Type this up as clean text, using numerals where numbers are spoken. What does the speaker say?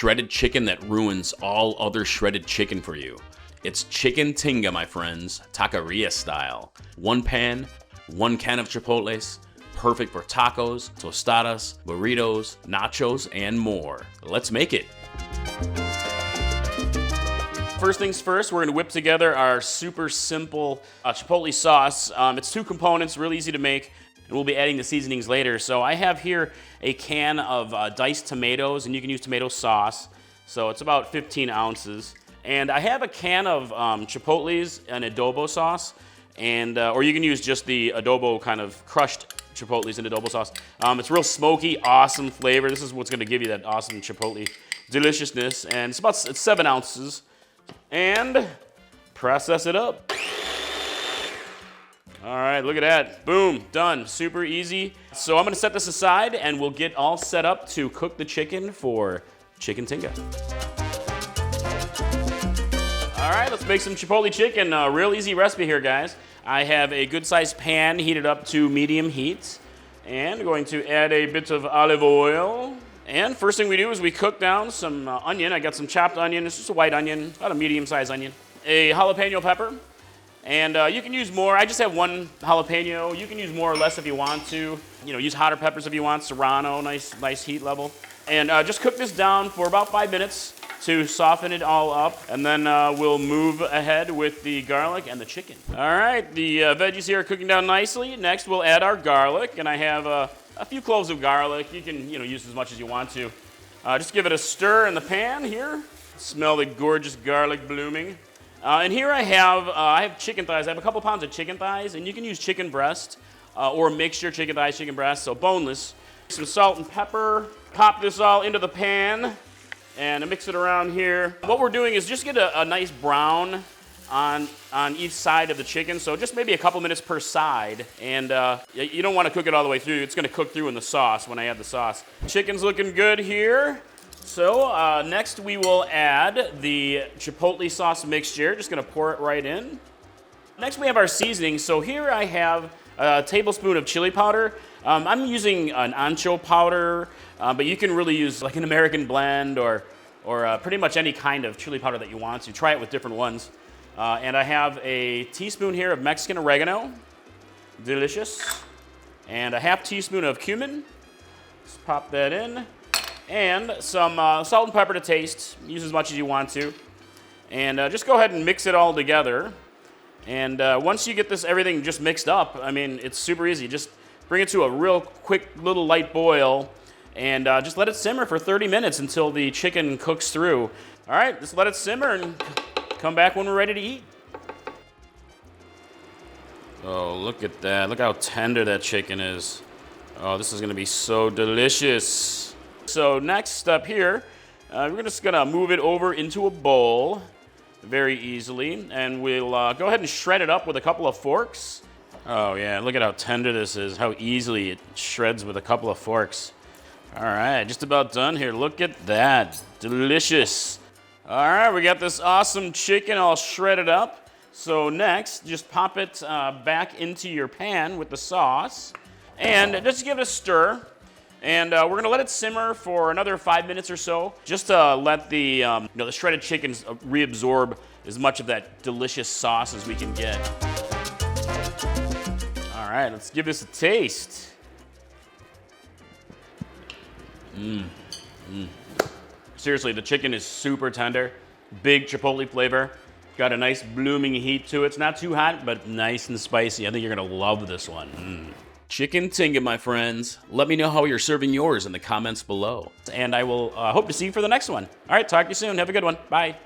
shredded chicken that ruins all other shredded chicken for you. It's chicken tinga, my friends, taqueria-style. One pan, 1 can of chipotles, perfect for tacos, tostadas, burritos, nachos, and more. Let's make it. First things first, we're gonna whip together our super simple chipotle sauce. It's 2 components, really easy to make, and we'll be adding the seasonings later. So I have here a can of diced tomatoes, and you can use tomato sauce. So it's about 15 ounces. And I have a can of chipotles and adobo sauce, and or you can use just the adobo kind of crushed chipotles and adobo sauce. It's real smoky, awesome flavor. This is what's gonna give you that awesome chipotle deliciousness. And it's 7 ounces. And process it up. All right, look at that. Boom, done. Super easy. So I'm gonna set this aside and we'll get all set up to cook the chicken for chicken tinga. All right, let's make some chipotle chicken. A real easy recipe here, guys. I have a good sized pan heated up to medium heat. And I'm going to add a bit of olive oil. And first thing we do is we cook down some onion. I got some chopped onion. It's just a white onion, about a medium-sized onion. A jalapeno pepper. And you can use more. I just have 1 jalapeno. You can use more or less if you want to. You know, use hotter peppers if you want. Serrano, nice heat level. And just cook this down for about 5 minutes to soften it all up. And then we'll move ahead with the garlic and the chicken. All right, the veggies here are cooking down nicely. Next, we'll add our garlic. And I have a few cloves of garlic. You can, use as much as you want to. Just give it a stir in the pan here. Smell the gorgeous garlic blooming. And here I have chicken thighs. I have a couple pounds of chicken thighs, and you can use chicken breast or mixture chicken thighs, chicken breast, so boneless. Some salt and pepper. Pop this all into the pan and mix it around here. What we're doing is just get a nice brown on each side of the chicken, so just maybe a couple minutes per side, and you don't want to cook it all the way through. It's going to cook through in the sauce when I add the sauce. Chicken's looking good here. So next we will add the chipotle sauce mixture. Just going to pour it right in. Next we have our seasoning. So here I have a tablespoon of chili powder. I'm using an ancho powder, but you can really use like an American blend or pretty much any kind of chili powder that you want to. Try it with different ones. And I have a teaspoon here of Mexican oregano, delicious, and a half teaspoon of cumin. Just pop that in, and some salt and pepper to taste. Use as much as you want to, and just go ahead and mix it all together. And once you get everything just mixed up, I mean, it's super easy. Just bring it to a real quick little light boil, and just let it simmer for 30 minutes until the chicken cooks through. All right, just let it simmer and come back when we're ready to eat. Oh, look at that. Look how tender that chicken is. Oh, this is gonna be so delicious. So next up here, we're just gonna move it over into a bowl very easily, and we'll go ahead and shred it up with a couple of forks. Oh yeah, look at how tender this is, how easily it shreds with a couple of forks. All right, just about done here. Look at that, delicious. All right, we got this awesome chicken all shredded up. So next, just pop it back into your pan with the sauce, and just give it a stir. And we're gonna let it simmer for another 5 minutes or so, just to let the the shredded chickens reabsorb as much of that delicious sauce as we can get. All right, let's give this a taste. Seriously, the chicken is super tender, big chipotle flavor, got a nice blooming heat to it. It's not too hot, but nice and spicy. I think you're gonna love this one. Chicken tinga, my friends. Let me know how you're serving yours in the comments below. And I will hope to see you for the next one. All right, talk to you soon. Have a good one. Bye.